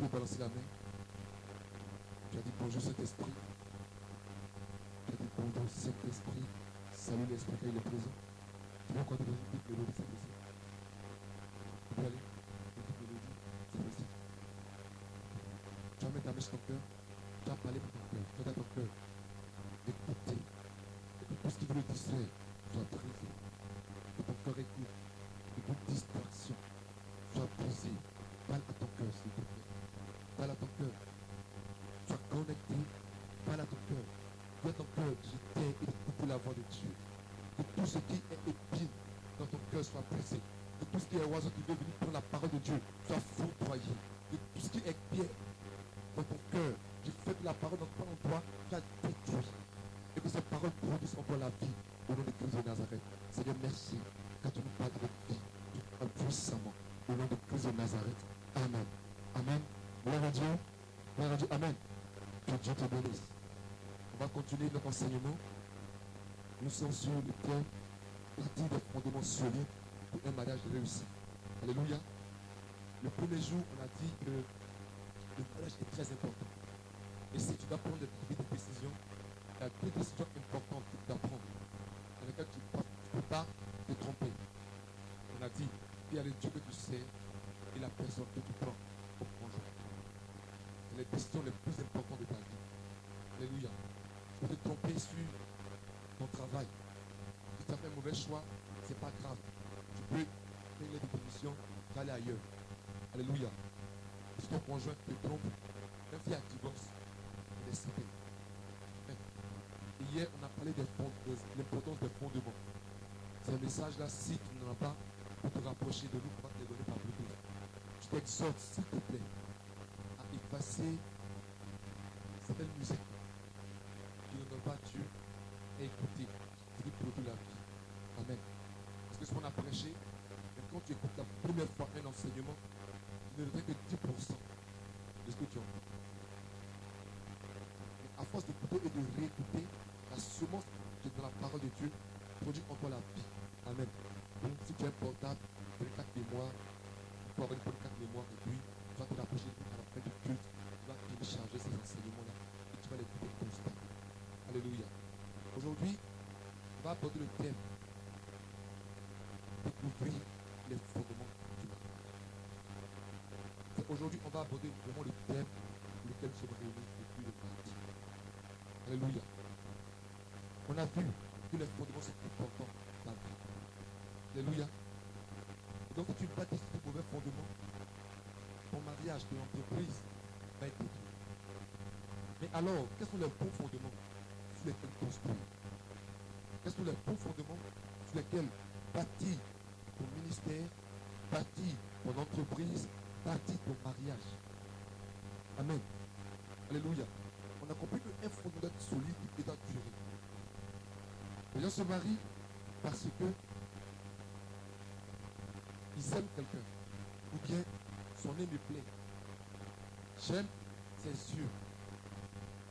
veux balancer la main. Tu as dit bonjour Saint-Esprit. Tu as dit bonjour Saint-Esprit. Salut l'Esprit quand il est présent. Tu veux encore te donner une petite mélodie, c'est possible. Tu peux aller. Une petite mélodie, c'est possible. Tu vas mettre ta main sur ton cœur. Tu vas parler pour ton cœur. Tu vas dans ton cœur. Écoutez. Et que tout ce qui veut le distraire soit brisé. Que ton cœur écoute. Que toute distraction soit brisée. Parle à ton cœur, s'il te plaît. Parle à ton cœur. Sois connecté. Parle à ton cœur. Dis à ton cœur, je t'ai et d'écouter la voix de Dieu. Que tout ce qui est épine dans ton cœur soit brisé. Que tout ce qui est oiseau qui veut venir prendre la parole de Dieu soit foudroyé. Que tout ce qui est pierre dans ton cœur, du fait que la parole n'entre pas en toi, soit détruit. Et que cette parole produise en toi la vie au nom de Christ de Nazareth. Seigneur, merci. Quand tu nous parles avec vie, tu nous parles puissamment au nom de Christ de Nazareth. Amen. Amen. Gloire à Dieu. Gloire à Dieu. Amen. Que Dieu te bénisse. On va continuer notre enseignement. Nous sommes sur le thème partie des fondements solides pour un mariage réussi. Alléluia. Le premier jour, on a dit que le mariage est très important. Et si tu dois prendre des décisions, il y a deux décisions importantes que tu dois prendre, dans lesquelles tu ne peux pas te tromper. On a dit qu'il y a le Dieu que tu sais et la personne que tu prends au conjoint. C'est les décisions les plus importantes de ta vie. Alléluia. Tu peux te tromper sur ton travail. Si tu as fait un mauvais choix, ce n'est pas grave. Tu peux prendre les définitions, tu vas aller ailleurs. Alléluia. Si ton conjoint te trompe, même s'il y a un divorce, il est cité. Hier, on a parlé de l'importance des fondements. Ces messages-là, si tu n'en as pas, pour te rapprocher de nous, on va te les donner par Bluetooth. Je t'exhorte, s'il te plaît, à effacer certaines musiques qui ne donnent pas Dieu et écouter ce qui produit la vie. Amen. Parce que ce qu'on a prêché, même quand tu écoutes la première fois un enseignement, tu ne retient que 10% de ce que tu entends. Mais à force d'écouter et de réécouter, la semence qui est dans la parole de Dieu produit en toi la vie. Amen. Donc si tu as un portable, tu as une carte mémoire, il faut avoir une bonne carte mémoire et puis tu vas te rapprocher de lui à la fin du culte, tu vas télécharger ces enseignements-là et tu vas les écouter constamment. Alléluia. Aujourd'hui, on va aborder le thème découvrir les fondements du mariage. Aujourd'hui, on va aborder vraiment le thème pour lequel nous sommes réunis depuis le mardi. Alléluia. On a vu que les fondements sont importants dans la vie. Alléluia. Et donc, si tu bâtis sur de mauvais fondements, ton mariage, ton entreprise va être détruit. Mais alors, quels sont les bons fondements sur lesquels construire? Quels sont les bons fondements sur lesquels bâtir ton ministère, bâtir ton entreprise, bâtir ton mariage? Amen. Alléluia. On a compris qu'un fondement solide et doit durer. Les gens se marient parce que ils aiment quelqu'un. Ou bien son nez me plaît. J'aime ses yeux.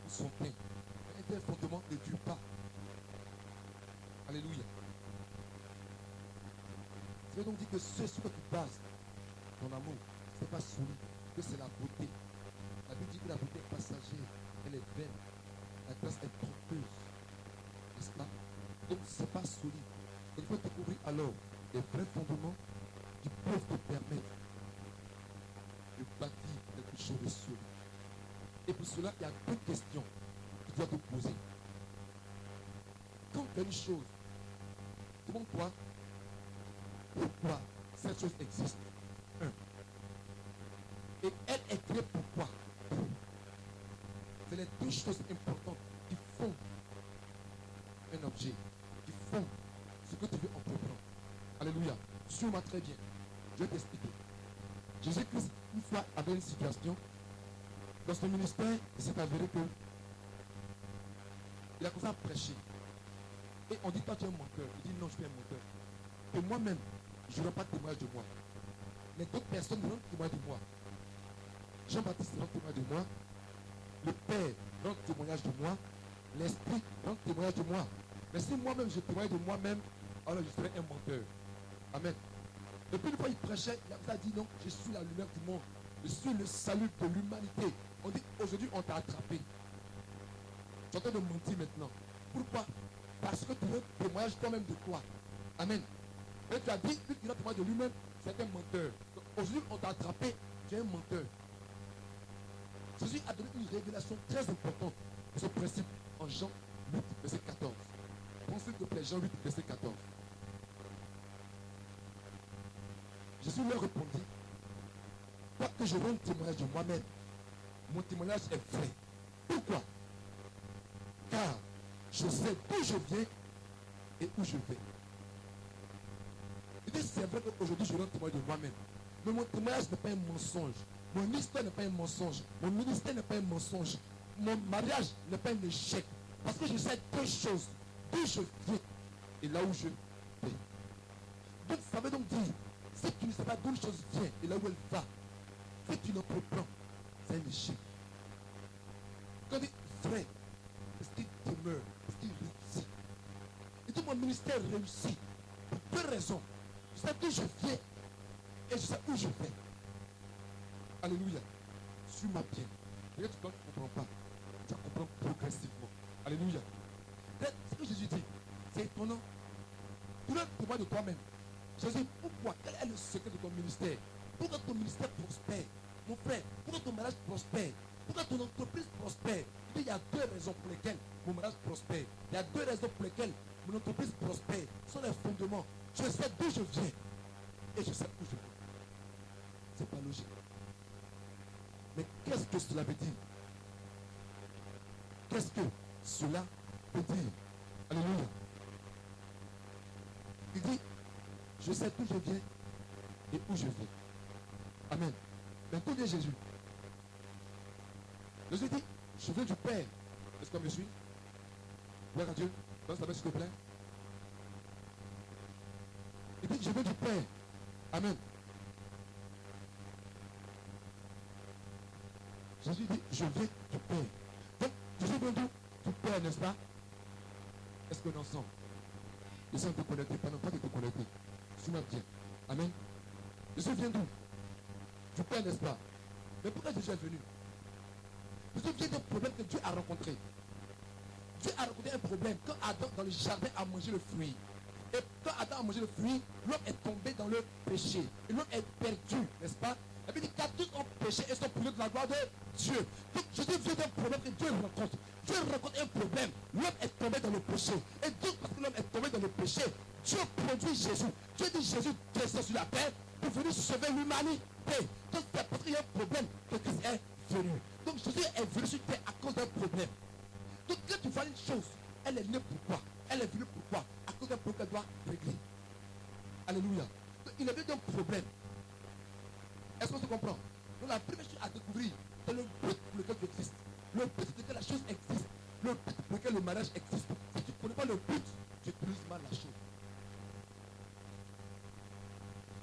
Ou son teint. Un tel fondement ne dure pas. Alléluia. Je vais donc dire que ce sur quoi tu bases ton amour, ce n'est pas solide, que c'est la beauté. La Bible dit que la beauté est passagère, elle est vaine. La grâce est trompeuse. N'est-ce pas? Donc ce n'est pas solide. Donc il faut découvrir alors les vrais fondements qui peuvent te permettre de bâtir quelque chose de solide. Et pour cela, il y a deux questions que tu dois te poser. Quand tu as une chose, demande-toi pourquoi cette chose existe. Et elle est créée pourquoi? C'est les deux choses importantes qui font un objet, qui font ce que tu veux entreprendre. Alléluia. Suis-moi très bien. Je vais t'expliquer. Jésus-Christ, une fois, avait une situation dans son ministère, il s'est avéré que il a commencé à prêcher. Et on dit, toi tu es un menteur. Il dit, non, je suis un menteur. Et moi-même, je ne rends pas témoignage de moi. Mais d'autres personnes rendent témoignage de moi. Jean-Baptiste rend témoignage de moi. Le Père rend témoignage de moi. L'Esprit rend témoignage de moi. Mais si moi-même je témoigne de moi-même, alors je serai un menteur. Amen. Et puis une fois il prêchait, il a dit non, je suis la lumière du monde. Je suis le salut de l'humanité. On dit aujourd'hui on t'a attrapé. Tu es en train de mentir maintenant. Pourquoi? Parce que tu veux témoignage toi-même de toi. Amen. Et tu as dit, vu qu'il a témoigné de lui-même, c'est un menteur. Aujourd'hui on t'a attrapé, tu es un menteur. Jésus a donné une révélation très importante de ce principe en Jean 8, verset 14. Prends s'il te plaît, Jean 8, verset 14. Jésus leur répondit, quoique je rende témoignage de moi-même, mon témoignage est vrai. Pourquoi? Car je sais d'où je viens et où je vais. Il dit, c'est vrai qu'aujourd'hui je rends témoignage de moi-même. Mais mon témoignage n'est pas un mensonge. Mon histoire n'est pas un mensonge. Mon ministère n'est pas un mensonge. Mon mariage n'est pas un échec. Parce que je sais deux choses. D'où je viens et là où je vais. Donc ça veut donc dire, si tu ne sais pas d'où une chose vient et là où elle va, si tu n'entreprends, c'est un échec. Quand il dit vrai, est-ce qu'il demeure, est-ce qu'il réussit? Il dit mon ministère réussit pour deux raisons. Je sais d'où je viens et je sais où je vais. Alléluia. Suis-moi bien. Peut-être que tu ne comprends pas. Tu vas comprendre progressivement. Alléluia. Ce que Jésus dit, c'est étonnant. Tu dois te voir de toi-même. Jésus, pourquoi? Quel est le secret de ton ministère? Pourquoi ton ministère prospère? Mon frère, pourquoi ton mariage prospère? Pourquoi ton entreprise prospère? Il y a deux raisons pour lesquelles mon mariage prospère. Il y a deux raisons pour lesquelles mon entreprise prospère. Ce sont les fondements. Je sais d'où je viens et je sais où je vais. C'est pas logique. Mais qu'est-ce que cela veut dire? Qu'est-ce que cela veut dire? Alléluia. Il dit, je sais d'où je viens et où je vais. Amen. Maintenant, vient Jésus. Jésus dit, je viens du Père. Est-ce que je suis? Gloire à Dieu. Donne sa main s'il te plaît. Il dit, je viens du Père. Amen. Jésus dit, je viens du Père. Donc, Jésus vient d'où? Du Père, n'est-ce pas? Est-ce qu'on est ensemble? Ils sont te connecter, pas de te connecter. Suis-moi bien. Amen. Jésus vient d'où? Du Père, n'est-ce pas? Mais pourquoi Jésus est venu? Jésus vient d'un problème que Dieu a rencontré. Dieu a rencontré un problème quand Adam dans le jardin a mangé le fruit. Et quand Adam a mangé le fruit, l'homme est tombé dans le péché. Et l'homme est perdu, n'est-ce pas? La Bible dit qu'à tous ont péché et sont privés de la gloire de Dieu. Donc Jésus vient d'un problème que Dieu rencontre. Dieu rencontre un problème. L'homme est tombé dans le péché. Et donc parce que l'homme est tombé dans le péché, Dieu produit Jésus. Dieu dit Jésus descend sur la terre pour venir sauver l'humanité. Donc c'est parce qu'il y a un problème que Christ est venu. Donc Jésus est venu sur terre à cause d'un problème. Donc quand tu vois une chose, elle est née pourquoi? Elle est venue pourquoi? À cause d'un problème qu'elle doit régler. Alléluia. Donc il est venu d'un problème. Est-ce qu'on se comprend? Donc la première chose à découvrir, c'est le but pour lequel tu existes. Le but c'est que la chose existe. Le but pour lequel le mariage existe. Si tu ne connais pas le but, tu utilises mal la chose.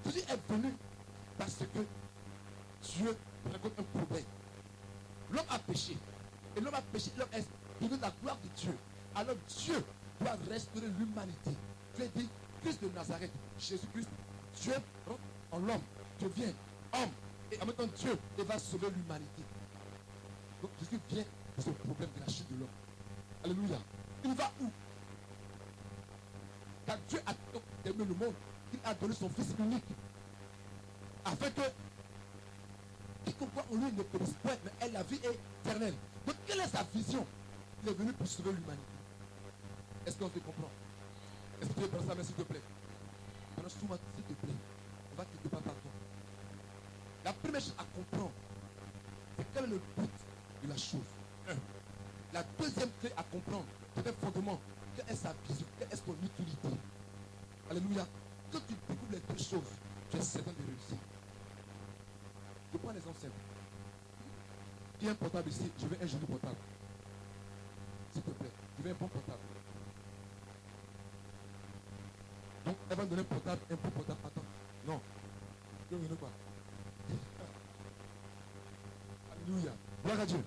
Jésus est venu parce que Dieu rencontre un problème. L'homme a péché. Et l'homme a péché, l'homme est privé de la gloire de Dieu. Alors Dieu doit restaurer l'humanité. Dieu dit, Christ de Nazareth, Jésus-Christ, Dieu rentre en l'homme, devient homme. Et en même temps Dieu, il va sauver l'humanité. Donc Jésus vient de ce problème de la chute de l'homme. Alléluia. Il va où? Car Dieu a donc aimé le monde, il a donné son Fils unique. Afin que quiconque croit en lui ne périsse point, mais ait la vie éternelle. Donc quelle est sa vision? Il est venu pour sauver l'humanité. Est-ce qu'on te comprend? Est-ce que tu veux prendre ça, mais s'il te plaît? Maintenant, soumets, s'il te plaît. On va quelque part par toi. La première chose à comprendre, c'est quel est le but de la chose. La deuxième clé à comprendre, c'est un fondement. Quelle est sa vision? Quelle est son utilité? Alléluia. Quand tu découvres les deux choses, tu es certain de réussir. Je prends un exemple simple. Qui a un portable ici? Je veux un joli portable. S'il te plaît, je veux un bon portable. Donc, elle va me donner un portable, un bon portable. Attends. Non. Je veux quoi? Alléluia. Gloire à Dieu.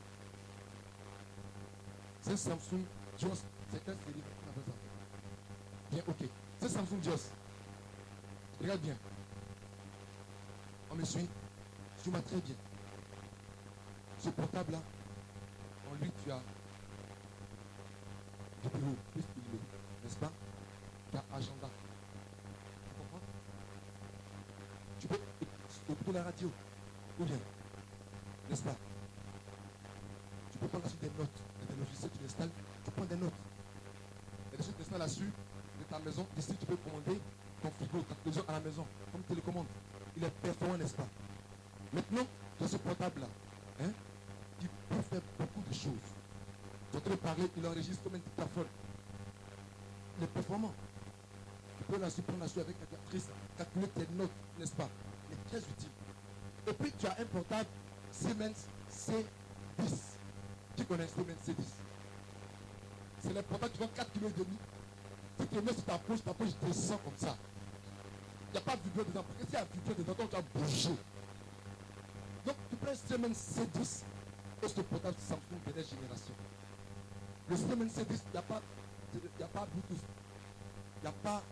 C'est Samsung Dios. C'est quelle série? On appelle ça. Bien, ok. C'est Samsung Dios. Regarde bien. On me suit? Suis-moi très bien. Ce portable-là, en lui, tu as du bureau, plus filmé, n'est-ce pas? Tu as agenda. Tu comprends? Tu peux écouter la radio, ou bien, n'est-ce pas? Tu peux prendre des notes. Il y a des logiciels que tu installes, tu prends des notes. Il y a des choses que tu installes là-dessus, de ta maison. Ici, tu peux commander ton frigo, ta télévision à la maison, comme télécommande. Il est performant, n'est-ce pas? Maintenant, dans ce portable-là, hein, il peut faire beaucoup de choses. Tu entends parler, il enregistre comme un dictaphone. Il est performant. Tu peux prendre là-dessus avec la calculatrice, calculer tes notes, n'est-ce pas? Il est très utile. Et puis, tu as un portable Siemens C10. Qui connaît Siemens C10? C'est le portable qui vaut 4,5 kg. Si tu le mets sur ta poche descend comme ça. Il n'y a pas de vibration dedans. Parce que s'il y a vibration dedans, tu vas bouger. Donc, tu prends Siemens C10 et ce portable Samsung dernière génération. Le Siemens C10, il n'y a pas Bluetooth. Il n'y a pas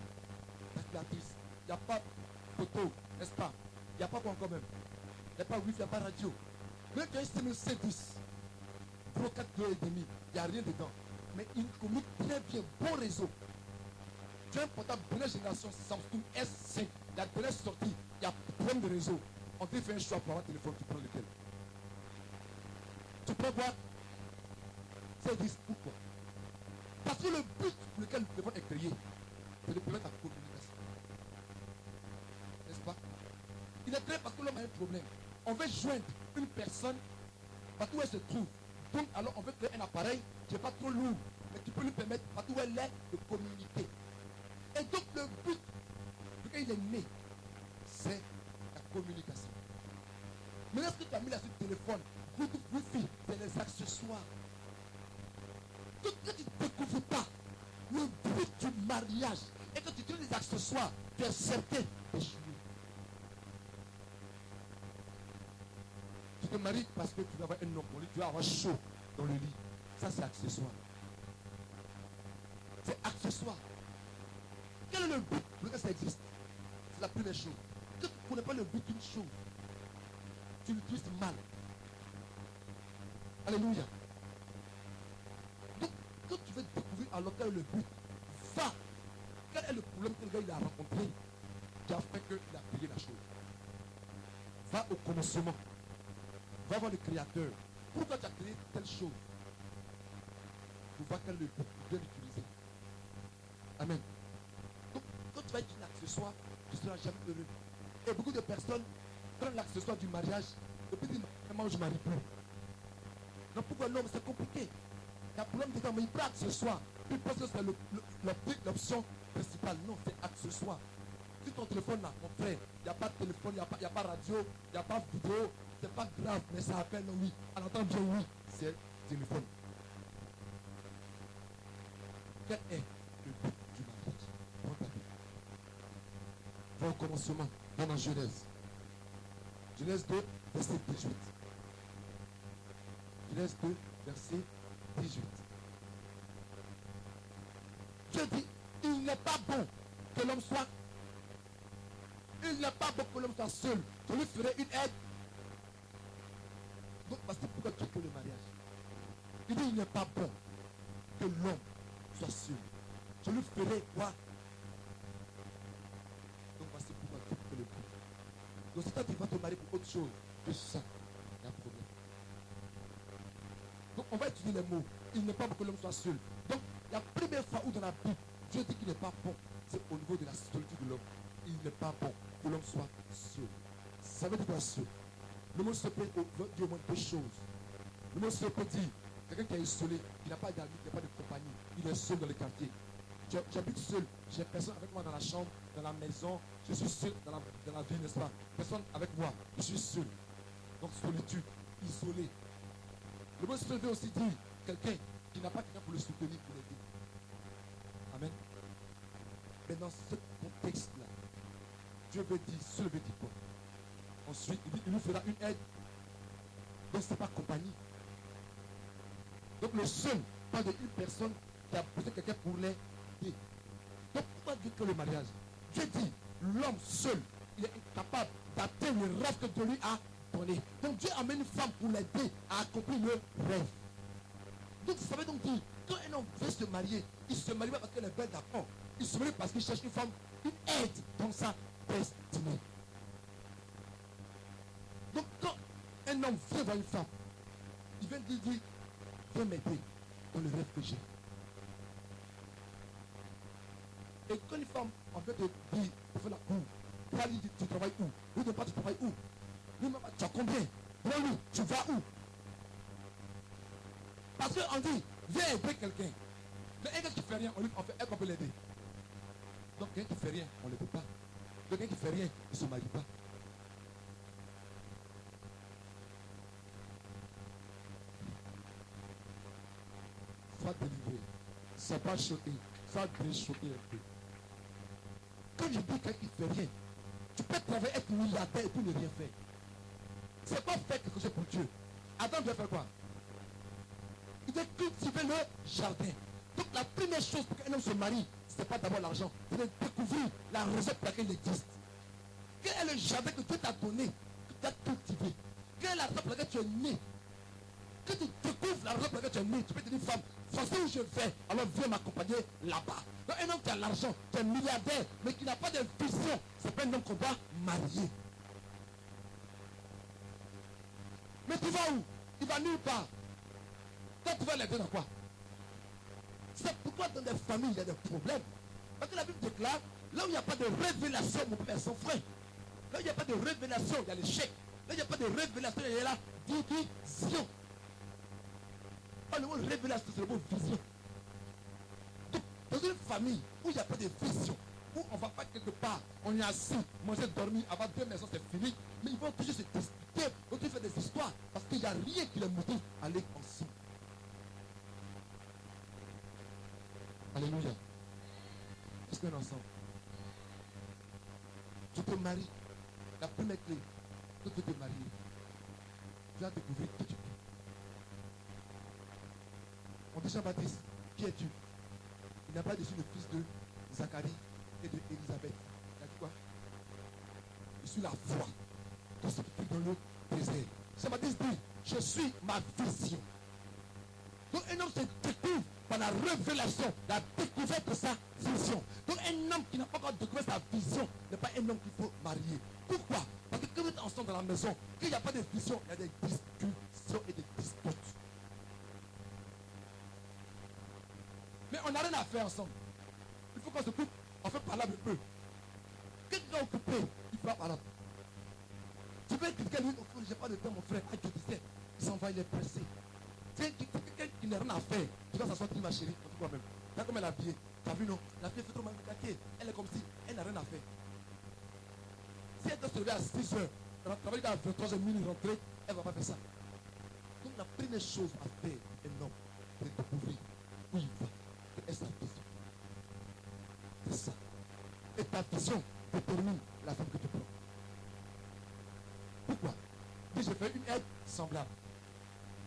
calculatrice. Il n'y a pas photo, n'est-ce pas? Il n'y a pas quoi encore même. Il n'y a pas Wi-Fi, il n'y a pas radio. Même tu as un Siemens C10, pour 4,5 kg, il n'y a rien dedans. Mais il communique très bien, bon réseau. Tu as un portable dernière génération Samsung S5, la dernière sortie, il y a plein de réseau. On te fait un choix pour avoir un téléphone, tu prends lequel? Tu peux voir C10, pourquoi? Parce que le but pour lequel le téléphone est créé, c'est de permettre la communication. N'est-ce pas? Il est créé parce que l'homme a un problème. On veut joindre une personne partout où elle se trouve. Donc, alors, on veut créer un appareil qui n'est pas trop lourd, mais qui peut lui permettre, partout où elle est, de communiquer. Et donc, le but pour lequel il est né, c'est la communication. Mais est-ce que tu as mis là sur le téléphone, Bluetooth, Wi-Fi, c'est les accessoires. Donc, quand tu ne découvres pas le but du mariage et que tu trouves des accessoires, tu es certain d'échouer. Tu te maries parce que tu vas avoir un homme pour lui, tu vas avoir chaud dans le lit. Ça, c'est accessoire. C'est accessoire. Quel est le but pour lequel ça existe? C'est la première chose. Quand tu ne connais pas le but d'une chose, tu l'utilises mal. Alléluia. Donc, quand tu veux découvrir alors quel est le but, va. Quel est le problème que le gars il a rencontré qui a fait qu'il a payé la chose? Va au commencement. Va voir le créateur. Pourquoi tu as créé telle chose? Pour voir quel est le but pour bien l'utiliser. Amen. Donc, quand tu vas utiliser l'accessoire, tu ne seras jamais heureux. Et beaucoup de personnes prennent l'accessoire du mariage et puis disent, comment je ne marie plus? Non, pourquoi non? Mais c'est compliqué. Il y a un problème dedans, mais il prend accessoire. Puis il pense que c'est l'option principale. Non, c'est accessoire. Si ton téléphone là, mon frère, il n'y a pas de téléphone, il n'y a pas radio, il n'y a pas vidéo, c'est pas grave, mais ça appelle oui. On entend bien oui, c'est téléphone. Quel est le but du mariage? Prends ta Bible. Va au commencement, va dans Genèse. Genèse 2, verset 18. Genèse 2, verset 18. Dieu dit, il n'est pas bon que l'homme soit. Il n'est pas bon que l'homme soit seul. Je lui ferai une aide. Donc, c'est pourquoi Dieu fait le mariage. Il dit, il n'est pas bon que l'homme soit seul. Je lui ferai quoi? Donc, c'est pourquoi Dieu fait le couple. Donc, si toi, tu vas te marier pour autre chose que ça, il y a un problème. Donc, on va étudier les mots. Il n'est pas bon que l'homme soit seul. Donc, la première fois où dans la Bible, Dieu dit qu'il n'est pas bon, c'est au niveau de la solitude de l'homme. Il n'est pas bon que l'homme soit seul. Ça veut dire quoi seul? Le mot seul peut dire au moins deux choses. Le mot seul peut dire quelqu'un qui est isolé, qui n'a pas d'amis, qui n'a pas de compagnie, il est seul dans le quartier. J'habite seul, j'ai personne avec moi dans la chambre, dans la maison, je suis seul dans la vie, n'est-ce pas? Personne avec moi, je suis seul. Donc solitude, isolé. Le mot seul veut aussi dire quelqu'un qui n'a pas quelqu'un pour le soutenir, pour l'aider. Amen. Mais dans ce contexte-là, Dieu veut dire, seul veut dire quoi? Ensuite, il lui fera une aide. Donc, ce n'est pas compagnie. Donc, le seul parle d'une personne qui a besoin de quelqu'un pour l'aider. Donc, pourquoi Dieu crée le mariage? Dieu dit, l'homme seul, il est incapable d'atteindre le rêve que Dieu lui a donner. Donc Dieu amène une femme pour l'aider à accomplir le rêve. Donc ça veut donc dire, quand un homme veut se marier, il ne se marie pas parce qu'elle est belle d'apprendre. Il se marie parce qu'il cherche une femme, une aide dans sa destinée. Donc quand un homme vient voir une femme, il vient lui dire, viens m'aider dans le rêve que j'ai. Et quand une femme, en fait, dit, tu fais la cour, tu lui dit, tu travailles où? Lui ne pas, tu travailles où? Lui, tu as combien? Dis-lui, tu vas où? Parce qu'on dit, viens aider quelqu'un. Mais un gars qui fait rien, on fait, elle peut l'aider. Donc, quelqu'un qui fait rien, on ne l'aide pas. Quelqu'un qui fait rien, il ne se marie pas. Sois délivré. Ça va choquer. Ça va déchoquer un peu. Quand je dis quelqu'un qui ne fait rien, tu peux travailler, être milliardaire et puis ne rien faire. C'est pas faire quelque chose pour Dieu. Adam devait faire quoi? Il devait cultiver le jardin. Donc la première chose pour qu'un homme se marie, ce n'est pas d'abord l'argent, c'est de découvrir la raison pour laquelle il existe. Quel est le jardin que Dieu t'a donné, que tu as cultivé? Quelle est la raison pour laquelle tu es né? Que tu découvres la raison pour laquelle tu es né, tu peux te dire, femme, voici où je vais, alors viens m'accompagner là-bas. Donc un homme qui a l'argent, qui est milliardaire, mais qui n'a pas de vision, c'est pas un homme qu'on doit marier. Mais tu vas où? Il va nulle part. Toi, tu vas l'aider dans quoi? C'est pourquoi dans des familles, il y a des problèmes. Parce que la Bible déclare, là où il n'y a pas de révélation, mon père, son frère, là où il n'y a pas de révélation, il y a l'échec. Là où il n'y a pas de révélation, il y a la division. Le mot révélation, c'est le mot vision. Donc, dans une famille où il n'y a pas de vision, où on ne va pas quelque part, on est assis, manger, dormir, avoir 2 maisons, c'est fini. Mais ils vont toujours se disputer, ils vont toujours faire des histoires, parce qu'il n'y a rien qui les motive à aller ensemble. Alléluia. Est-ce qu'on est ensemble? Tu te maries. La première clé, quand tu te maries, tu vas découvrir qui tu es. On dit Jean-Baptiste, qui es-tu? Il n'a pas dit je suis le fils de Zacharie et de Élisabeth. Il a dit quoi? Je suis la foi. Tout ce qui est dans le désert. Jean-Baptiste dit, je suis ma vision. Donc un homme se découvre par la révélation, la découverte de sa vision. Donc un homme qui n'a pas encore découvert sa vision n'est pas un homme qu'il faut marier. Pourquoi? Parce que quand vous êtes ensemble dans la maison, qu'il n'y a pas de vision, il y a des discussions et des disputes. Mais on n'a rien à faire ensemble. Il faut qu'on se coupe, on fait parler un peu. Quelqu'un est occupé, il faut parler. Tu veux critiquer lui, j'ai pas de temps, mon frère. Ah, je disais, il s'en va, il est pressé. Quelqu'un qui n'a rien à faire, tu vas s'asseoir, tu dis ma chérie, tu vois même. Là, comme elle est habillée, tu as vu, non? La fille fait trop mal de. Elle est comme si elle n'a rien à faire. Si elle doit se lever à 6 heures, elle va travailler à 23h, minuit rentrer, elle ne va pas faire ça. Donc la première chose à faire, un homme, c'est de découvrir où il va. Quelle est sa vision? C'est ça. Et ta vision détermine la femme que tu prends. Pourquoi? Si je fais une aide semblable,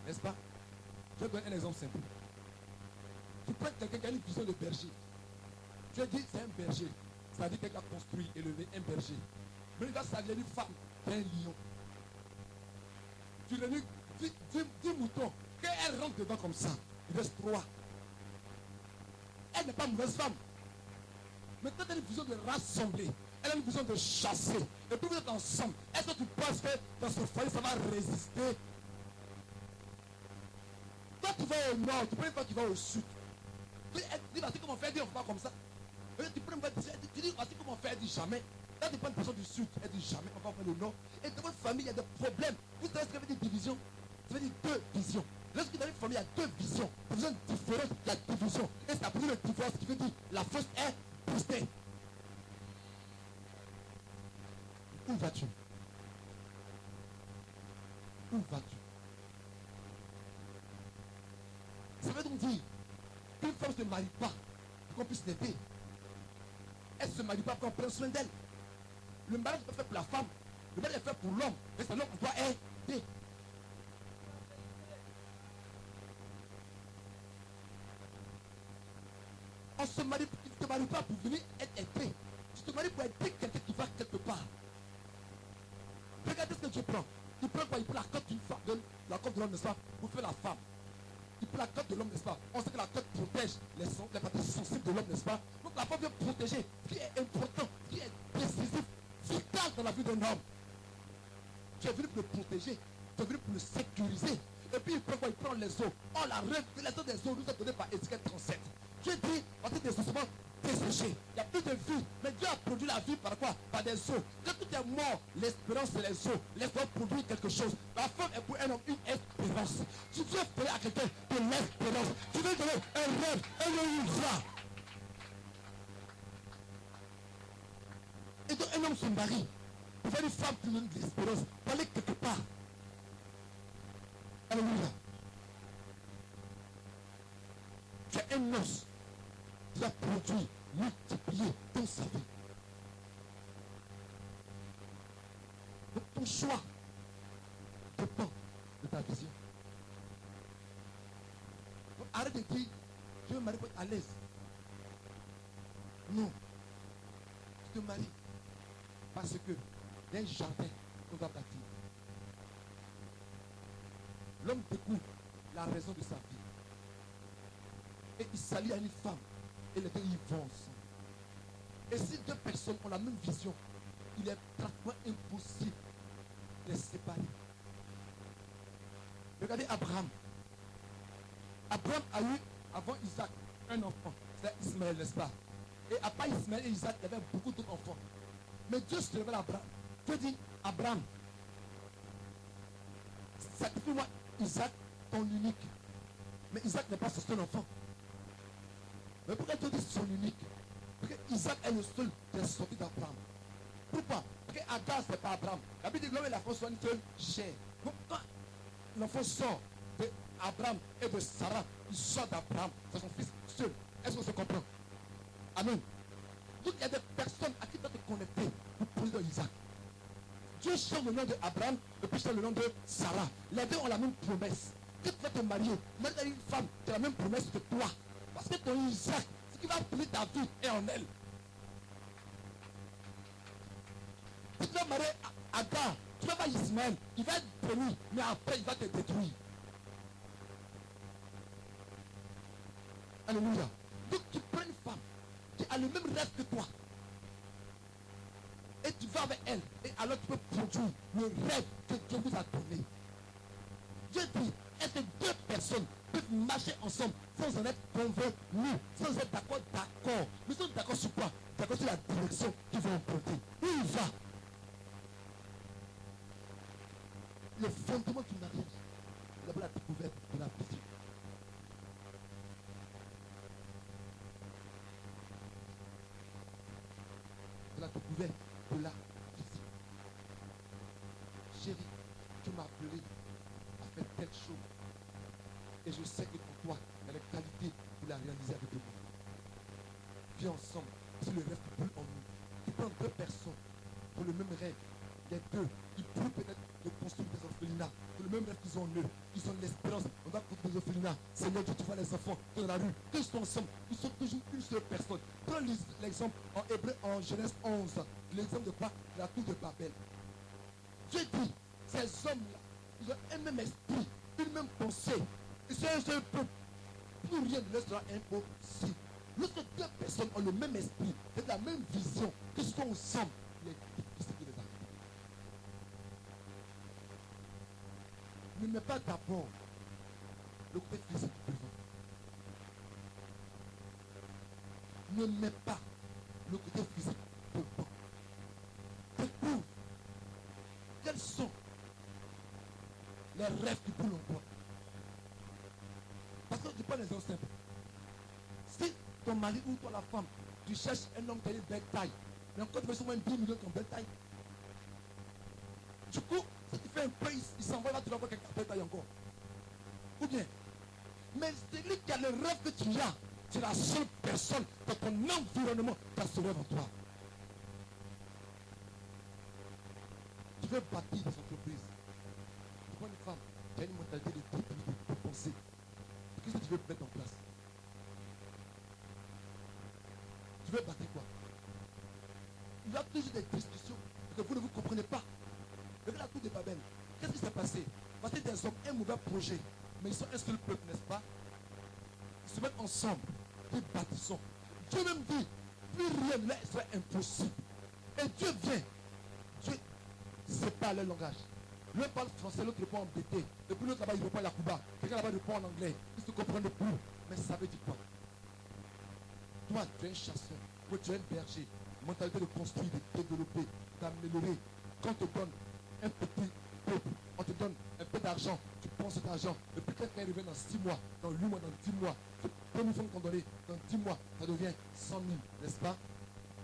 n'est-ce pas? Je vais donner un exemple simple. Tu prends quelqu'un qui a une vision de berger. Tu as dit c'est un berger. Ça veut dire quelqu'un a construit, élevé un berger. Mais il va s'allier une femme d'un lion. Tu lui dis 10 moutons. Quand elle rentre dedans comme ça, il reste 3. Elle n'est pas mauvaise femme. Mais quand elle a une vision de rassembler, elle a une vision de chasser. Et puis vous êtes ensemble. Est-ce que tu penses que dans ce foyer, ça va résister? Toi, tu vas au nord, tu peux pas qui va au sud. Tu dis, voici comment faire, dit, on ne fait pas comme ça. Et tu peux me dire, tu dis, voici comment faire, dit jamais. Là, tu prends une personne du sud, elle dit jamais, on va faire le nord. Et dans votre famille, il y a des problèmes. Vous savez ce que ça veut dire division? Ça veut dire 2 visions. Lorsque dans une famille, il y a 2 visions. Des visions différentes, il y a division. Et c'est après le divorce qui veut dire la force est boostée. Où vas-tu? Où vas-tu? Ça veut donc dire qu'une femme ne se marie pas pour qu'on puisse l'aider. Elle ne se marie pas pour qu'on prenne soin d'elle. Le mariage n'est pas fait pour la femme. Le mariage est fait pour l'homme. Mais c'est l'homme qu'on doit aider. On se marie, tu ne te maries pas pour venir être aidé. Tu te maries pour aider quelqu'un qui va quelque part. Regardez ce que Dieu prend. Il prend quoi? Il prend la côte d'une femme, la côte de l'homme, n'est-ce pas? Pour faire la femme. Il prend la côte de l'homme, n'est-ce pas? On sait que la côte protège les parties sensibles de l'homme, n'est-ce pas? Donc la femme vient protéger ce qui est important, ce qui est décisif, vital dans la vie d'un homme. Tu es venu pour le protéger, tu es venu pour le sécuriser. Et puis il prend quoi? Il prend les os. Oh, la révélation des os nous est donnée par Ézéchiel 37. Dieu dit, parce que des ossements desséchés. Il n'y a plus de vie. Mais Dieu a produit la vie par quoi? Par des os. Quand tout est mort, l'espérance c'est les os. L'espérance produit quelque chose. La femme est pour un homme une espérance. Si tu veux donner à quelqu'un de l'espérance, tu veux donner un rêve, un rêve. Et donc un homme se marie. Pour faire une femme qui donne de l'espérance, pour aller quelque part. Alléluia. Tu es un os qui a produit, multiplié dans sa vie. Donc ton choix dépend de ta vision. Donc arrête de dire, je veux me marier pour être à l'aise. Non. Tu te maries parce que il y a un jardin qu'on doit bâtir. L'homme découvre la raison de sa vie. Et il s'allie à une femme. Et les deux, ils vont ensemble. Et si deux personnes ont la même vision, il est pratiquement impossible de les séparer. Regardez Abraham. Abraham a eu, avant Isaac, un enfant. C'est Ismaël, n'est-ce pas? Et après Ismaël et Isaac, il y avait beaucoup d'autres enfants. Mais Dieu se révèle à Abraham. Dieu dit, Abraham, sacrifie-moi Isaac, ton unique. Mais Isaac n'est pas son seul enfant. Mais pourquoi Dieu dit son unique? Parce que Isaac est le seul qui est sorti d'Abraham. Pourquoi? Parce que Agar, ce n'est pas Abraham. La Bible dit que l'homme et la femme sont une seule chair. Donc quand l'enfant sort d'Abraham et de Sarah, il sort d'Abraham, c'est son fils seul. Est-ce qu'on se comprend? Amen. Donc il y a des personnes à qui tu dois te connecter pour poser Isaac. Dieu change le nom d'Abraham et puis change le nom de Sarah. Les deux ont la même promesse. Quand tu vas te marier, marier avec une femme qui a la même promesse que toi. Parce que ton Isaac, ce qui va brûler ta vie est en elle. Si tu vas marier Agar, tu vas voir Ismaël, il va être béni, mais après il va te détruire. Alléluia. Donc tu prends une femme qui a le même rêve que toi. Et tu vas avec elle. Et alors tu peux produire le rêve que Dieu vous a donné. Dieu dit, est-ce que deux personnes peuvent marcher ensemble sans en être convenus, sans être d'accord? Mais sont d'accord sur quoi? D'accord sur la direction qu'ils vont emprunter. Où il va? Le fondement du mariage, c'est d'abord la découverte de la vision. De la découverte de la vision. Chérie, tu m'as appelé à faire telle chose. Et je sais que pour toi, il y a les qualités pour la réaliser avec moi. Viens ensemble, c'est le rêve qui brûle en nous. Tu prends deux personnes pour le même rêve. Les deux, ils brûlent peut-être de construire des orphelinats. Pour le même rêve qu'ils ont en eux. Ils ont l'espérance. On va construire des orphelinats. Seigneur, tu vois les enfants dans la rue. Quand ils sont ensemble, ils sont toujours une seule personne. Prends l'exemple en Hébreu, en Genèse 11. L'exemple de quoi? La tour de Babel. Dieu dit, ces hommes-là, ils ont un même esprit, une même pensée. Et c'est un seul peuple. Plus rien ne leur sera impossible. Lorsque deux personnes ont le même esprit, c'est la même vision, qu'ils sont ensemble, il est difficile de les arrêter. Ne mets pas d'abord le côté physique devant. Ne mets pas le côté physique devant. Découvre quels sont les rêves qui brûlent en toi. Parce que je prends les exemples simples. Si ton mari ou toi la femme, tu cherches un homme qui a une belle taille, mais encore tu veux souvent 10 millions de ton belle taille. Du coup, si tu fais un peu, il s'envoie là, tu vas voir quelqu'un qui a belle taille encore. Ou bien, mais celui qui a le rêve que tu as, c'est la seule personne dans ton environnement qui a ce rêve en toi. Tu veux bâtir des entreprises. Tu prends une femme qui a une mentalité de penser. Qu'est-ce que tu veux mettre en place? Tu veux bâtir quoi? Il y a toujours des discussions que vous ne vous comprenez pas. Regardez la tour de Babel. Qu'est-ce qui mauvais projet, mais ils sont un seul peuple, n'est-ce pas? Ils se mettent ensemble, ils bâtissent. Dieu même dit, plus rien ne leur serait impossible. Et Dieu vient. Dieu sépare leur langage. L'un parle français, l'autre répond en BT. Et puis l'autre là-bas, il répond à Yakuba. Quelqu'un là-bas répond en anglais. Ils ne se comprennent plus. Mais ça veut dire quoi? Toi, tu es un chasseur. Toi, tu es un berger. Mentalité de construire, de développer, d'améliorer. Quand on te donne un petit peuple, on te donne un peu d'argent, tu prends cet argent. Et puis quand il revient dans 6 mois, dans 8 mois, dans 10 mois, ce premier fonds qu'on donnait, dans 10 mois, ça devient 100 000, n'est-ce pas?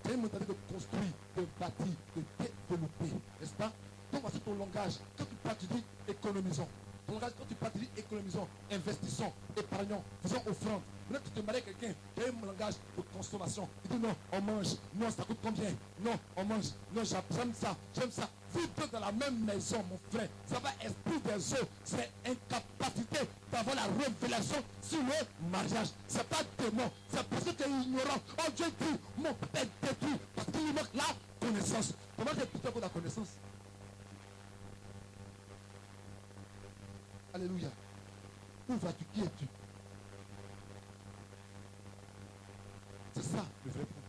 Tu as une mentalité de construire, de bâtir, de développer, n'est-ce pas? Donc voici ton langage. Quand tu parles, tu dis économisons. Ton langage, quand tu parles, tu dis économisons, investissons, épargnons, faisons offrande. Maintenant, tu te maries avec quelqu'un qui a un langage de consommation. Il dit non, on mange. Non, ça coûte combien? Non, on mange. Non, j'aime ça, j'aime ça. Vivre dans la même maison, mon frère, ça va esprit des eaux. C'est incapacité d'avoir la révélation sur le mariage. C'est pas démon, c'est parce que tu es ignorant. Oh Dieu dit, mon père détruit parce qu'il lui manque la connaissance. Comment tu as pour la connaissance? Alléluia. Où vas-tu? Qui es-tu? C'est ça le vrai problème.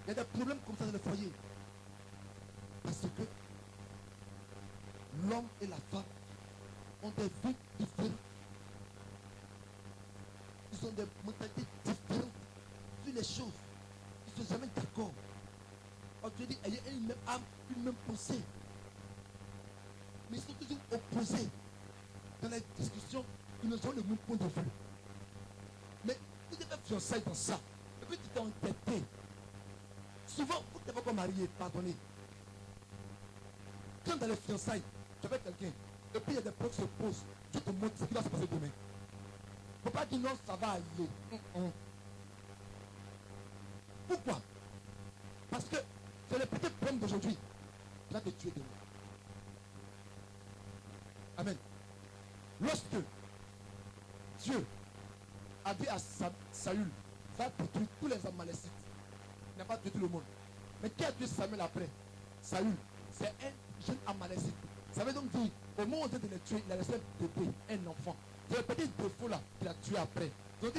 Il y a des problèmes comme ça dans le foyer. Parce que l'homme et la femme ont des vies différentes. Ils ont des mentalités différentes sur les choses. Ils ne sont jamais d'accord. On te dit, ayez une même âme, une même pensée. Mais ils sont toujours opposés. Dans les discussions, ils ne ont le même point de vue. Mais tu t'es fait fiançailles dans ça. Et puis tu t'es entêté. Souvent, vous ne t'es pas marié, pardonnez. Quand dans les fiançailles, tu es avec quelqu'un, et puis il y a des problèmes qui se posent, Dieu te montre ce qui va se passer demain. Il ne faut pas dire non, ça va aller. Pourquoi? Parce que c'est le petit problème d'aujourd'hui qui va te tuer demain. Amen. Lorsque Dieu a dit à Saül, va détruire tous les Amalécites. Il n'a pas détruit le monde. Mais qui a tué Samuel après? Saül, c'est un jeune Amalécite. Ça veut donc dire, au moment de les tuer, il a laissé un bébé, un enfant. C'est le petit défaut là qu'il a tué après. Donc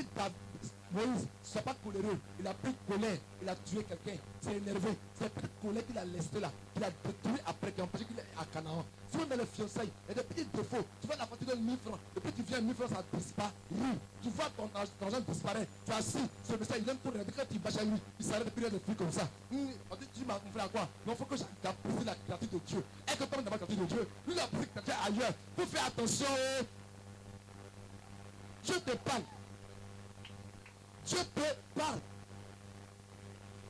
Moïse, ne soit pas coléreux. Il a pris colère, il a tué quelqu'un. C'est énervé. C'est la petite colère qu'il a laissé là, qu'il a détruit après, qui a empêché qu'il est à Canaan. Si on a le fiançailles, il y a des petits défauts. Tu vas la facture de 1000 francs, et puis tu viens 1000 francs, ça disparaît. Tu vois ton argent disparaît. Tu as assis, ce message, il aime tout regarder. Quand tu vas chez lui, il s'arrête de prier des filles comme ça. On dit, tu m'as compris à quoi? Non, il faut que j'apprécie la créature de Dieu. Est-ce que toi, tu n'as pas la créature de Dieu? Lui, il a pris quelqu'un ailleurs. Il faut faire attention. Dieu te parle. Dieu te parle.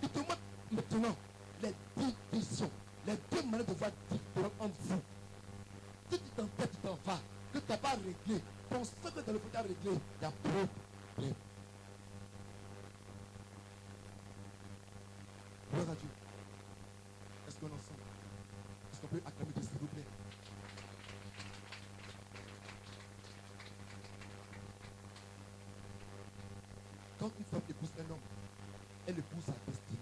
Il te montre maintenant les divisions, les deux manières de voir différentes entre vous. Si tu t'entêtes, tu t'en vas, que tu n'as pas réglé, ton secret de le faire régler, il y a problème. Gloire à Dieu. Est-ce qu'on est ensemble? Est-ce qu'on peut acclamer Dieu, s'il vous plaît? Quand une femme épouse un homme, elle épouse sa destinée.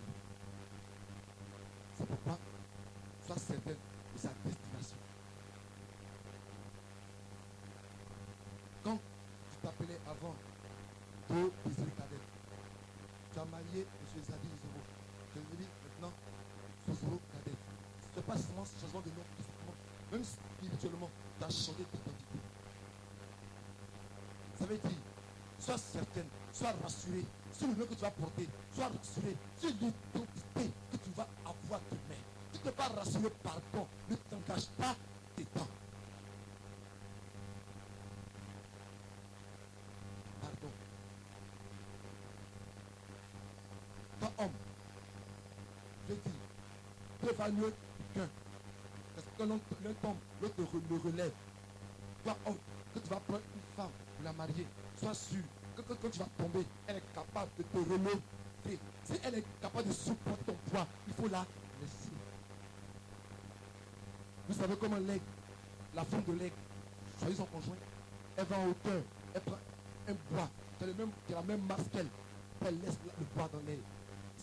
C'est pourquoi sois certaine de sa destination. Quand tu t'appelais avant de Désiré Cadet, tu as marié M. Zadi Zoro. Tu es venu maintenant Zoro Cadet. Ce n'est pas seulement ce changement de nom physiquement, même spirituellement, tu as changé d'identité. Ça veut dire, sois certaine, sois rassurée sur le nom que tu vas porter, sois rassurée sur l'identité que tu vas avoir demain. Tu ne peux pas rassurer, pardon, ne t'engage pas dedans. Pardon. Toi, homme, je dis, Dieu va mieux qu'un. Parce que l'un tombe, l'autre le relève. Toi, homme, que tu vas prendre une femme pour la marier, sois sûr que quand tu vas tomber, elle est capable de te relever. Si elle est capable de supporter ton poids, il faut la laisser. Vous savez comment l'aigle, la femme de l'aigle, choisit son conjoint, elle va en hauteur, elle prend un bois qui a la même masse qu'elle, elle laisse le bois dans l'air.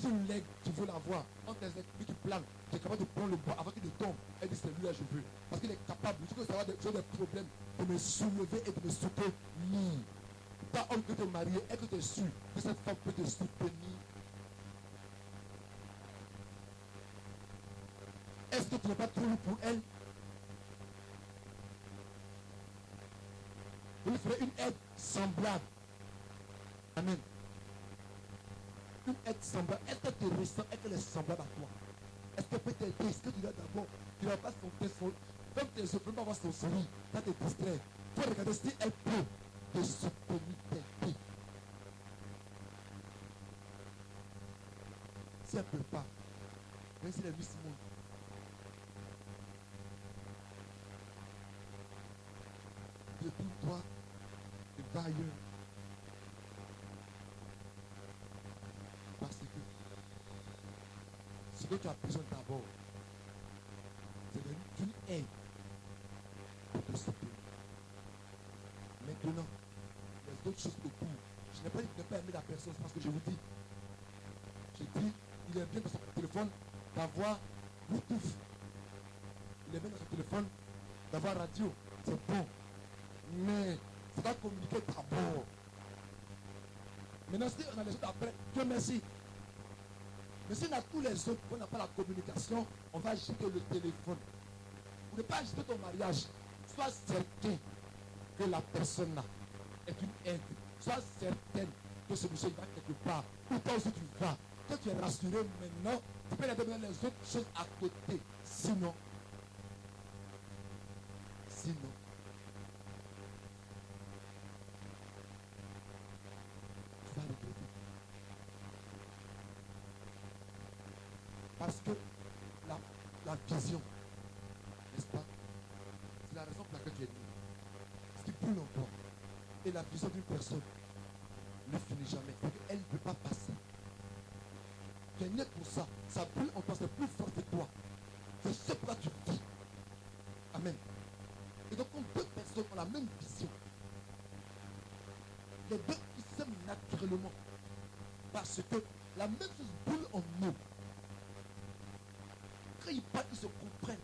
Si une lègue, tu veux la voir, entre les aiguilles qui planent, tu es capable de prendre le bois avant qu'il ne tombe. Elle dit, c'est lui là, je veux. Parce qu'il est capable, tu peux savoir j'ai des problèmes, de me soulever et de me soutenir. Pas homme que tu es marié, est-ce que tu es sûr que cette femme peut te soutenir? Est-ce que tu n'es pas trop lourd pour elle? Vous lui ferez une aide semblable. Amen. Une aide semblable. Est-ce que tu ressens? Est-ce qu'elle est semblable à toi? Est-ce qu'elle peut t'aider? Est-ce que tu dois d'abord, tu ne vas pas son comme tes yeux, ne pas voir son sourire, ça te distrait. Il faut regarder si elle peut te soutenir, t'aider. Si elle ne peut pas, même si elle est lui Simon, detourne-toi et va ailleurs. Parce que ce que tu as besoin d'abord, c'est d'une aide pour te soutenir. Maintenant, il y a d'autres choses autour. Je n'ai pas dit de ne pas aimer la personne, c'est parce que je vous dis. Je dis, il est bien dans son téléphone d'avoir Bluetooth. Il est bien dans son téléphone d'avoir radio. C'est bon. Mais il faudra communiquer d'abord. Maintenant, si on a les autres après, Dieu merci. Mais si on a tous les autres, on n'a pas la communication, on va jeter le téléphone. Pour ne pas jeter ton mariage, sois certain que la personne là est une aide. Sois certaine que ce monsieur va quelque part. Où toi aussi tu vas. Quand tu es rassuré maintenant, tu peux regarder les autres choses à côté. Sinon, tu vas regretter. Parce que la vision, n'est-ce pas, c'est la raison pour laquelle tu es né. Ce qui brûle en toi. Et la vision d'une personne ne finit jamais. Elle ne peut pas passer. Tu es né pour ça. Ça brûle en toi, c'est plus fort que toi. C'est ce pourquoi tu vis. Amen. Et donc, quand deux personnes ont la même vision, les deux ils s'aiment naturellement. Parce que la même chose brûle en nous. Quand ils parlent, ils se comprennent.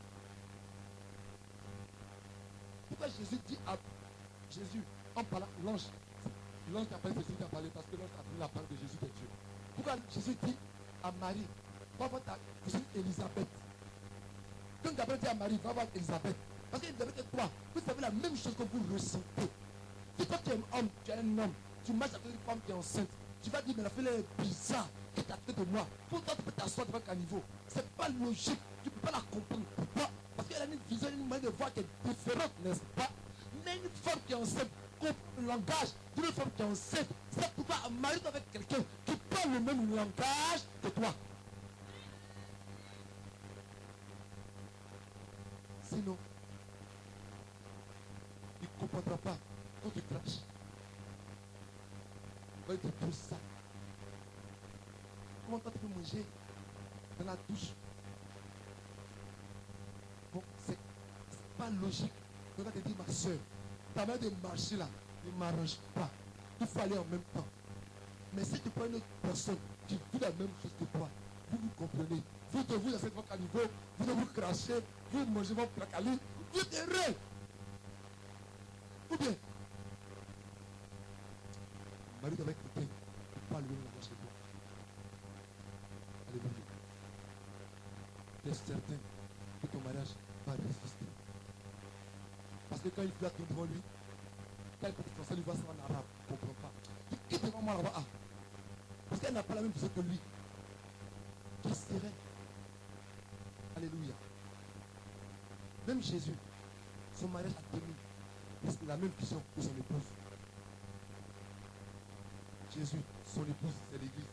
Pourquoi Jésus dit à Jésus, en parlant, l'ange qui a parlé, c'est Jésus qui a parlé, parce que l'ange a pris la parole de Jésus de Dieu. Pourquoi Jésus dit à Marie, va voir ta cousine Élisabeth. Quand Gabriel dit à Marie, va voir Élisabeth. Parce qu'Élisabeth et toi, vous savez la même chose que vous ressentez. Si toi tu es un homme, tu es un homme, tu marches avec une femme qui est enceinte, tu vas dire, mais la fille est bizarre, qu'est-ce que tu as fait de moi? Pour toi, tu peux t'asseoir devant un niveau. C'est pas logique, tu ne peux pas la comprendre. Pourquoi? Parce qu'elle a une vision, une manière de voir qui est différente, n'est-ce pas? Mais une femme qui est enceinte, comprend le langage d'une femme qui est enceinte. C'est pourquoi marie-toi avec quelqu'un qui parle le même langage que toi. Sinon, il ne comprendra pas quand tu craches. Il va être tout ça. Comment toi tu peux manger dans la douche? Bon, c'est pas logique. On va te dire, ma soeur, ta manière de marcher là ne m'arrange pas. Il faut aller en même temps. Mais si tu prends une autre personne qui vit la même chose que toi, vous vous comprenez. Vous êtes votre caniveau, vous vous crachez, vous mangez votre placali, vous êtes heureux. Ou bien, Marie doit écouter, il parle le même langage que toi. Alléluia. Tu es certain que ton mariage va résister. Parce que quand il va devant lui, quand il peut français, lui va ça en arabe, il ne comprend pas. Il quitte devant moi là-bas. Parce qu'elle n'a pas la même vision que lui. Qui serait? Alléluia. Même Jésus, son mariage a tenu. C'est la même vision que son épouse. Jésus, son épouse, c'est l'église.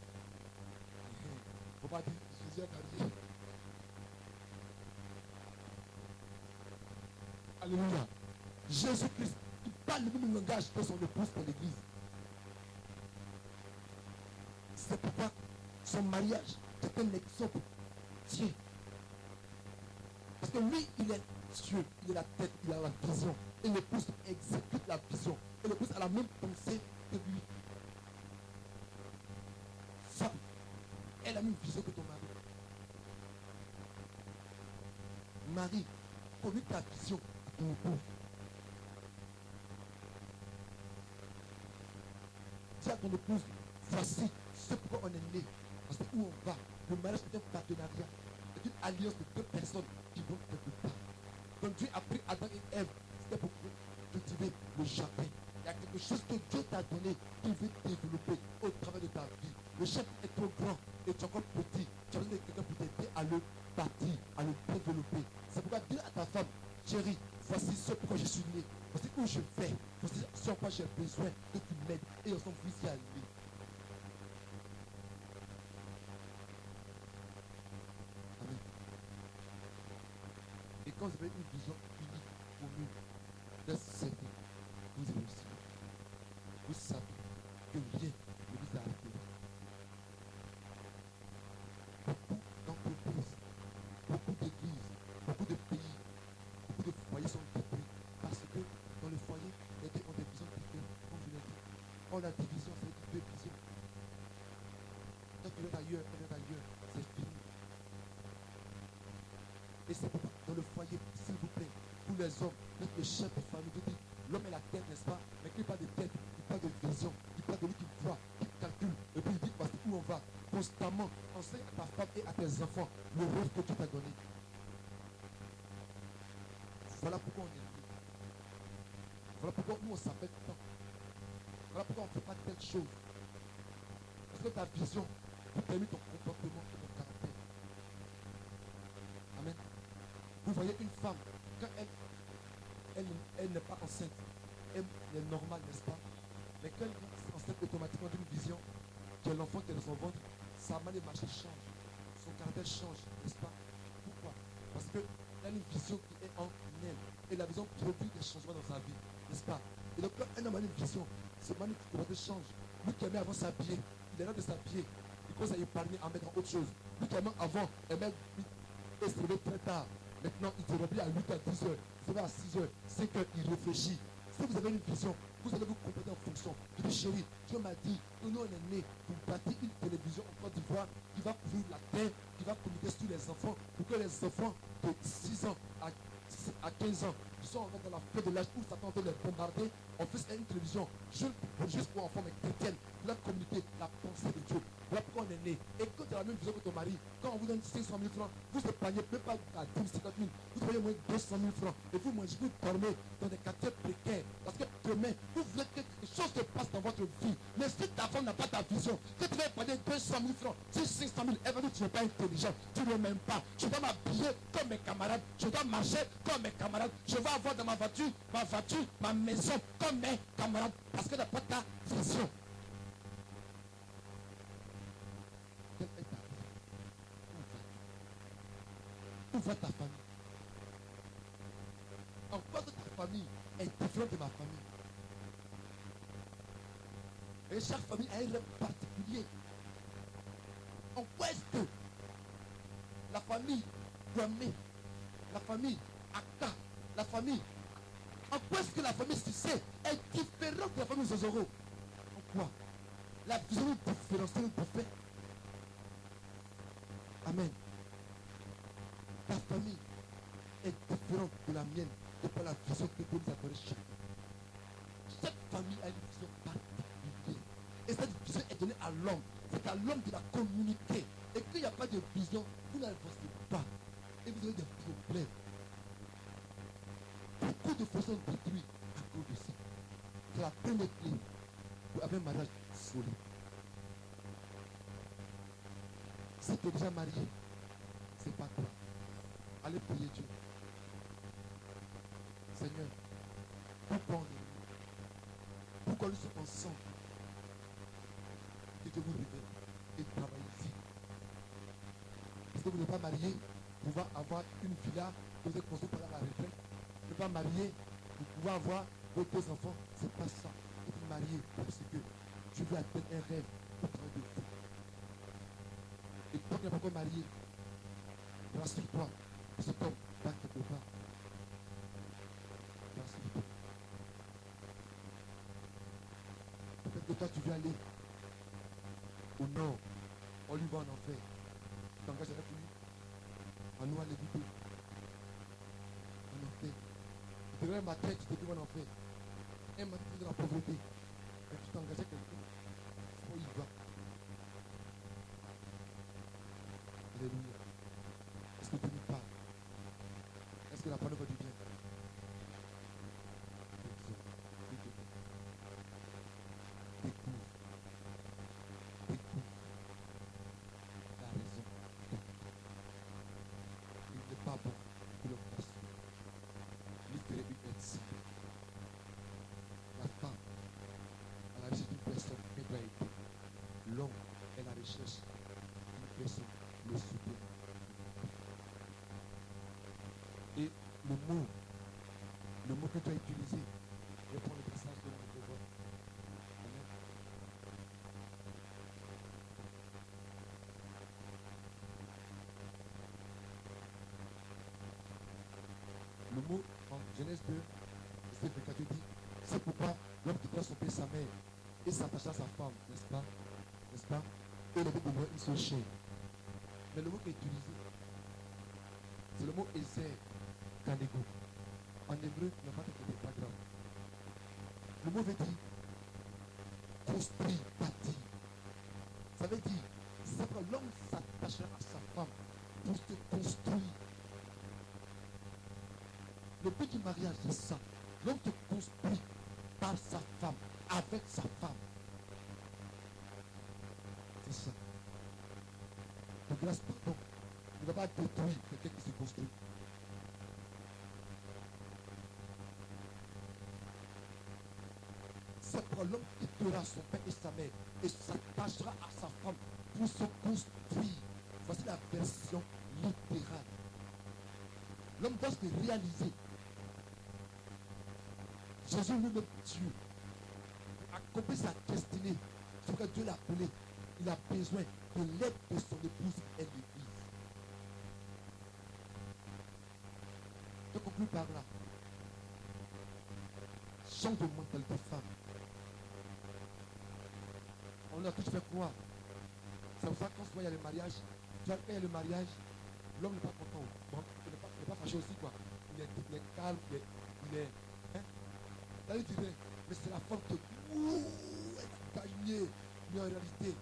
Il ne faut pas dire Jésus est marié. Alléluia. Jésus-Christ, il parle le même langage que son épouse pour l'église. C'est pourquoi son mariage est un exemple Dieu. Parce que lui, il est Dieu, il est la tête, il a la vision. Et l'épouse exécute la vision. Et l'épouse a la même pensée que lui. Femme, Elle a la même vision que ton mari. Marie, communique ta vision à ton époux. Dis à ton épouse, voici ce pourquoi on est né. Parce que où on va, le mariage est un partenariat. C'est une alliance de deux personnes qui vont quelque part. Donc Dieu a pris Adam et Ève, c'était pour cultiver le jardin. Il y a quelque chose que Dieu t'a donné qu'il veut développer au travers de ta vie. Le jardin est trop grand et tu es encore petit. Tu as besoin de quelqu'un pour t'aider à le bâtir, à le développer. C'est pourquoi dis à ta femme, chérie, voici ce pourquoi je suis né. Voici où je vais. Voici ce quoi j'ai besoin que tu m'aides. Et ensemble, vous y aller. Amen. Et quand vous avez une vision unique, commune, de certain, vous réussissez. Vous savez que rien ne vous a arrêté. Beaucoup d'entreprises, beaucoup d'églises, beaucoup de pays, beaucoup de foyers sont détruits parce que dans le foyer, les deux ont des visions différentes, comme je l'ai dit. Quand la division, c'est deux visions. Quand tu es ailleurs, c'est fini. Et c'est pourquoi dans le foyer, s'il vous plaît, tous les hommes, même le chef de famille, vous dit, l'homme est la tête, n'est-ce pas? Mais qu'il parle de tête, il parle de vision, il parle de lui qui voit, qui calcule, et puis il dit, parce où on va. Constamment, enseigne à ta femme et à tes enfants le rêve que Dieu t'a donné. Voilà pourquoi on est né. Voilà pourquoi nous on s'appelle tant. Voilà pourquoi on ne fait pas telle chose. Parce que ta vision détermine ton comportement et ton caractère. Amen. Vous voyez une femme, quand elle n'est pas enceinte, elle est normale, n'est-ce pas? Mais quand elle est enceinte automatiquement d'une vision, qui est l'enfant qui est dans son ventre, sa manière de marcher change, son caractère change, n'est-ce pas? Pourquoi? Parce qu'elle a une vision qui est en elle, et la vision produit des changements dans sa vie, n'est-ce pas? Et donc quand elle a une vision, sa manière de comporter change. Lui qui aimait avant s'habiller, il est là de s'habiller, il commence à épargner, à mettre en autre chose. Lui qui aimait avant, aimait se lever très tard. Maintenant, il se réveille à 8h, 10h, il se réveille à 6h, 5h, il réfléchit. Si vous avez une vision, vous allez vous comporter en fonction. Je dis, chérie, Dieu m'a dit que nous, on est nés pour bâtir une télévision en Côte d'Ivoire qui va couvrir la terre, qui va communiquer sur les enfants, pour que les enfants de 6 ans à 15 ans qui sont encore dans la fête de l'âge où Satan veut les bombarder, on fait une télévision juste pour enfants, mais chrétienne, pour leur communiquer la pensée de Dieu. Voilà pourquoi on est né. Et quand tu as la même vision que ton mari, quand on vous donne 500 000 francs, vous ne épargnez même pas à 10 50 000, vous payez moins de 200 000 francs. Et vous mangez, vous dormez dans des quartiers précaires. Parce que demain, vous voulez que quelque chose se passe dans votre vie. Mais si ta femme n'a pas ta vision, que tu vas épargner 200 000 francs, si 500 000, elle va dire que tu n'es pas intelligent, tu ne m'aimes pas. Je dois m'habiller comme mes camarades, je dois marcher comme mes camarades, je vais avoir dans ma voiture, ma maison comme mes camarades. Parce que tu n'as pas ta vision. Où va ta famille? En quoi que ta famille est différente de ma famille? Et chaque famille a un rêve particulier. En quoi est-ce que la famille Guamé, la famille Aka, la famille, en quoi est-ce que la famille Sissé est différente de la famille Zozoro? En quoi? La vision est différenciée de fait. Amen. Ta famille est différente de la mienne et par la vision que Dieu nous a donnée chacun. Chaque famille a une vision particulière. Et cette vision est donnée à l'homme. C'est à l'homme de la communiquer. Et qu'il n'y a pas de vision, vous n'avancez pas. Et vous avez des problèmes. Beaucoup de foyers sont détruits à cause de ça. C'est la première clé pour avoir un mariage solide. Si tu es déjà marié, c'est pas toi. Allez prier Dieu. Seigneur, pourquoi on est là? Pourquoi nous sommes ensemble? Que Dieu vous révèle et travaille ici. Parce que vous n'êtes pas marié pour pouvoir avoir une villa que vous êtes construite pendant la retraite. Vous n'êtes pas marié pour pouvoir avoir vos deux enfants. C'est pas ça. Vous êtes marié parce que Dieu veut atteindre un rêve au travers de vous. Et toi qui n'es pas encore marié, rassure-toi que cet homme va quelque part. Rassure-toi. Peut-être que toi tu veux aller au nord. On lui va en enfer. Tu t'engages avec lui. En nous à l'éviter. En enfer. Tu te lèves ma tête, tu te dis en enfer. Un matin, tu de la pauvreté. Et tu t'engages avec quelqu'un. Il y va. Alléluia. Est-ce que tu me parles? Est-ce que la parole va du bien? Découvre. Découvre la raison. Il n'est pas bon que l'homme fasse. Libérer une aide cible. La femme, à la recherche d'une personne qui doit aider. L'homme est la recherche d'une personne, le soutien. Et le mot que tu as utilisé, répond le message de notre voix. Amen. Le mot en Genèse 2, verset 24 dit, c'est pourquoi l'homme quittera son père et sa mère et s'attachera à sa femme, n'est-ce pas? N'est-ce pas? Et il avait demeuré une seule chair. Mais le mot qui est utilisé, c'est le mot Ezer Kanego. En hébreu, ne pas t'inquiéter, pas grave. Le mot veut dire construire, bâtir. Ça veut dire, c'est que l'homme s'attachera à sa femme pour se construire. Le but du mariage, c'est ça. L'homme se construit par sa femme, avec sa femme. C'est ça. De grâce, pardon. Il ne va pas détruire quelqu'un qui se construit. C'est pour l'homme qui quittera son père et sa mère et s'attachera à sa femme pour se construire. Voici la version littérale. L'homme doit se réaliser. Jésus lui-même Dieu a accompli sa destinée. Ce que Dieu l'a appelé. Il a besoin de l'aide de son épouse et l'église. Je conclue par là. Change de mentalité femme. On a tous fait quoi? C'est pour ça que quand il y a le mariage, tu vois, quand il y a le mariage, l'homme n'est pas content. Il n'est pas fâché aussi, quoi. Il est calme, il est. Hein? Là, il dirait, mais c'est la femme qui ouh, elle a gagné. Mais en réalité,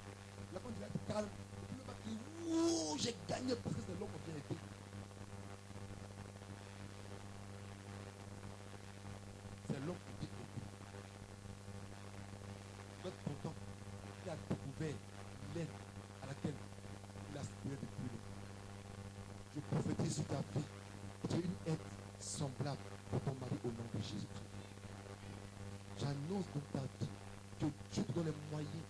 la femme dirait être calme. Et puis le mec dit, ouh, j'ai gagné parce que c'est l'homme qui a bien été. C'est l'homme qui dit aider. Tu dois être content. Il a découvert l'aide à laquelle il aspirait depuis longtemps. Je prophétise sur ta vie. Tu as une aide semblable pour ton mari au nom de Jésus-Christ. J'annonce dans ta vie que Dieu te donne les moyens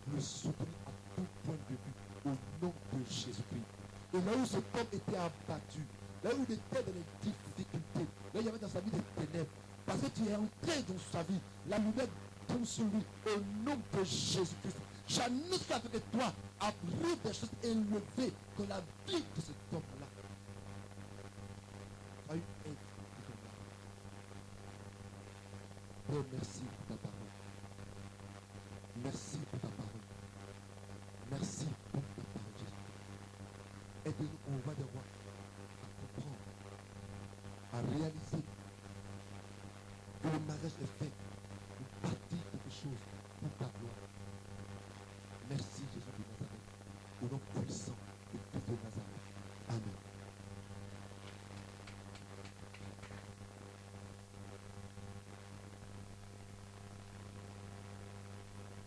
de le soutenir à tout point de vue au nom de Jésus-Christ. Et là où cet homme était abattu, là où il était dans les difficultés, là où il y avait dans sa vie des ténèbres, parce que tu es entré dans sa vie, la lumière tombe sur lui au nom de Jésus-Christ. J'annonce qu'avec toi, après des choses élevées dans la vie de cet homme-là. Tu as une aide de ton mari. Père, merci pour ta parole. Merci pour ta parole. Merci pour ta parole, Jésus. Aide-nous, on va devoir à comprendre, à réaliser que le mariage est fait